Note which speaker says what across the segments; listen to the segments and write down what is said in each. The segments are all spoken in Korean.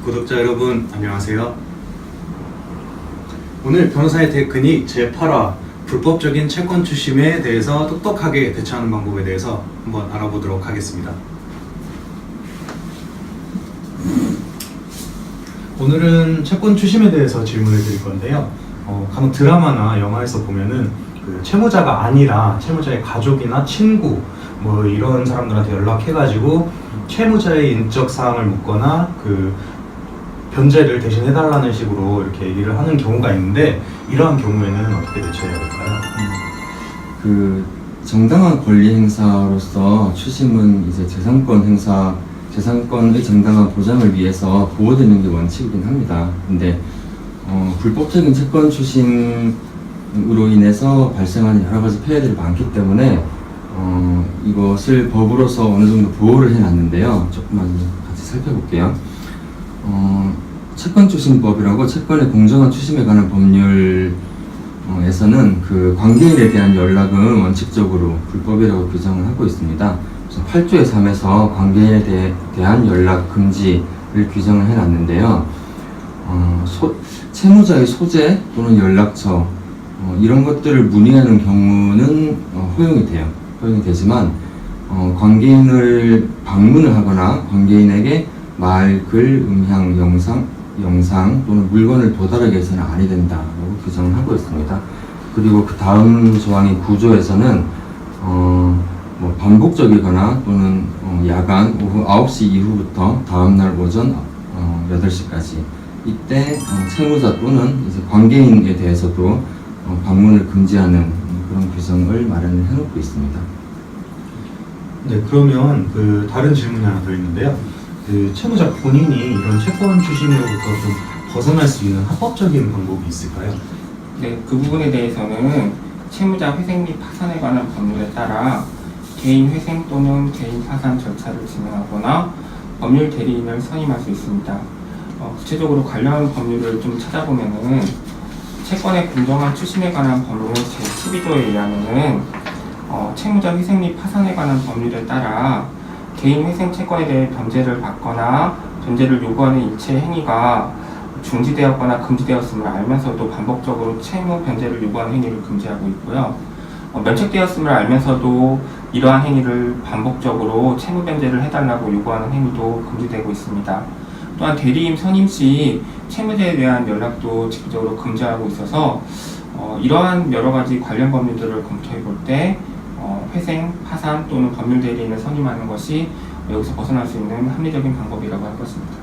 Speaker 1: 구독자 여러분 안녕하세요. 오늘 변호사의 테크닉 제8화 불법적인 채권 추심에 대해서 똑똑하게 대처하는 방법에 대해서 한번 알아보도록 하겠습니다. 오늘은 채권 추심에 대해서 질문을 드릴 건데요. 간혹 드라마나 영화에서 보면은 그 채무자가 아니라 채무자의 가족이나 친구 뭐 이런 사람들한테 연락해가지고 채무자의 인적 사항을 묻거나 그 변제를 대신 해달라는 식으로 이렇게 얘기를 하는 경우가 있는데, 이러한 경우에는 어떻게 대처해야 될까요?
Speaker 2: 그 정당한 권리 행사로서 추심은 이제 재산권의 정당한 보장을 위해서 보호되는 게 원칙이긴 합니다. 근데 불법적인 채권 추심으로 인해서 발생하는 여러 가지 폐해들이 많기 때문에 이것을 법으로서 어느 정도 보호를 해놨는데요. 조금만 같이 살펴볼게요. 채권추심법이라고 채권의 공정한 추심에 관한 법률에서는 그 관계인에 대한 연락은 원칙적으로 불법이라고 규정을 하고 있습니다. 8조의 3에서 관계인에 대한 연락 금지를 규정을 해놨는데요. 채무자의 소재 또는 연락처 이런 것들을 문의하는 경우는 허용이 되지만 관계인을 방문을 하거나 관계인에게 말, 글, 음향, 영상 또는 물건을 도달하게 해서는 아니 된다라고 규정을 하고 있습니다. 그리고 그 다음 조항인 9조에서는 뭐 반복적이거나 또는 야간 오후 9시 이후부터 다음날 오전 8시까지 이때 채무자 또는 이제 관계인에 대해서도 방문을 금지하는 그런 규정을 마련을 해놓고 있습니다.
Speaker 1: 네, 그러면 그 다른 질문이 하나 더 있는데요. 그 채무자 본인이 이런 채권 추심으로부터 좀 벗어날 수 있는 합법적인 방법이 있을까요?
Speaker 3: 네, 그 부분에 대해서는 채무자 회생 및 파산에 관한 법률에 따라 개인 회생 또는 개인 파산 절차를 진행하거나 법률 대리인을 선임할 수 있습니다. 구체적으로 관련 법률을 좀 찾아보면은 채권의 공정한 추심에 관한 법률 제12조에 의하면은 채무자 회생 및 파산에 관한 법률에 따라 개인 회생 채권에 대해 변제를 받거나 변제를 요구하는 일체 행위가 중지되었거나 금지되었음을 알면서도 반복적으로 채무 변제를 요구하는 행위를 금지하고 있고요. 면책되었음을 알면서도 이러한 행위를 반복적으로 채무 변제를 해달라고 요구하는 행위도 금지되고 있습니다. 또한 대리인 선임 시 채무자에 대한 연락도 직접적으로 금지하고 있어서 이러한 여러 가지 관련 법률들을 검토해 볼 때 회생, 파산 또는 법률 대리인을 선임하는 것이 여기서 벗어날 수 있는 합리적인 방법이라고 할 것입니다.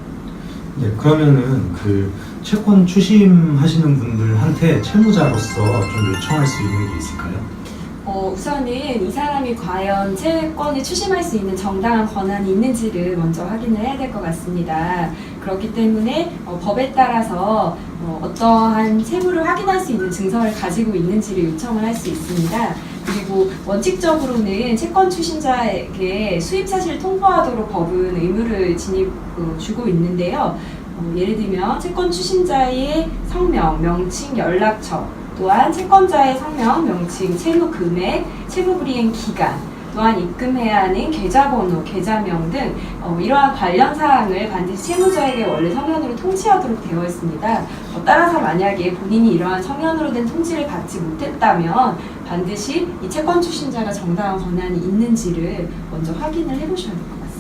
Speaker 1: 네, 그러면은 그 채권 추심하시는 분들한테 채무자로서 좀 요청할 수 있는 게 있을까요?
Speaker 4: 우선은 이 사람이 과연 채권을 추심할 수 있는 정당한 권한이 있는지를 먼저 확인을 해야 될 것 같습니다. 그렇기 때문에 법에 따라서 어떠한 채무를 확인할 수 있는 증서를 가지고 있는지를 요청을 할 수 있습니다. 그리고 원칙적으로는 채권 추심자에게 수입 사실을 통보하도록 법은 의무를 주고 있는데요. 예를 들면 채권 추심자의 성명, 명칭, 연락처, 또한 채권자의 성명, 명칭, 채무 금액, 채무 불이행 기간, 또한 입금해야 하는 계좌번호, 계좌명 등 이러한 관련 사항을 반드시 채무자에게 원래 서면으로 통지하도록 되어 있습니다. 따라서 만약에 본인이 이러한 서면으로 된 통지를 받지 못했다면 반드시 이 채권 추심자가 정당한 권한이 있는지를 먼저 확인을 해보셔야 될 것 같습니다.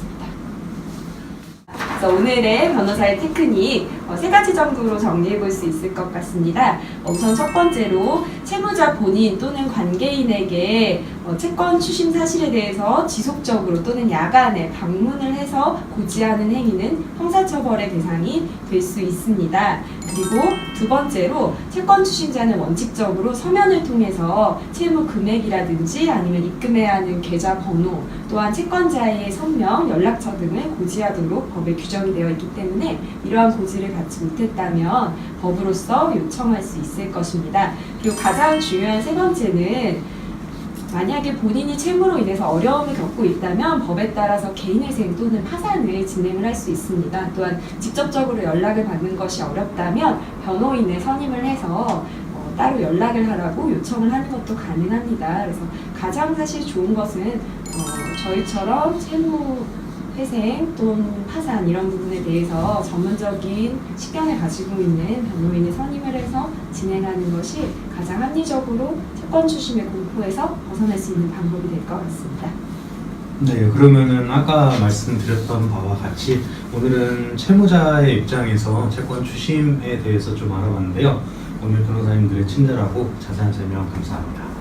Speaker 4: 그래서 오늘의 변호사의 테크닉 3가지 정도로 정리해 볼 수 있을 것 같습니다. 우선 첫 번째로 채무자 본인 또는 관계인에게 채권 추심 사실에 대해서 지속적으로 또는 야간에 방문을 해서 고지하는 행위는 형사처벌의 대상이 될 수 있습니다. 그리고 두 번째로 채권 추심자는 원칙적으로 서면을 통해서 채무 금액이라든지 아니면 입금해야 하는 계좌 번호, 또한 채권자의 선명, 연락처 등을 고지하도록 법에 규정이 되어 있기 때문에 이러한 고지를 받지 못했다면 법으로서 요청할 수 있을 것입니다. 그리고 가장 중요한 세 번째는 만약에 본인이 채무로 인해서 어려움을 겪고 있다면 법에 따라서 개인회생 또는 파산을 진행을 할 수 있습니다. 또한 직접적으로 연락을 받는 것이 어렵다면 변호인을 선임을 해서 따로 연락을 하라고 요청을 하는 것도 가능합니다. 그래서 가장 사실 좋은 것은 저희처럼 채무 회생 또는 파산 이런 부분에 대해서 전문적인 식견을 가지고 있는 변호인을 선임을 해서 진행하는 것이 가장 합리적으로 채권 추심의 공포에서 벗어날 수 있는 방법이 될 것 같습니다.
Speaker 1: 네, 그러면은 아까 말씀드렸던 바와 같이 오늘은 채무자의 입장에서 채권 추심에 대해서 좀 알아봤는데요. 오늘 변호사님들의 친절하고 자세한 설명 감사합니다.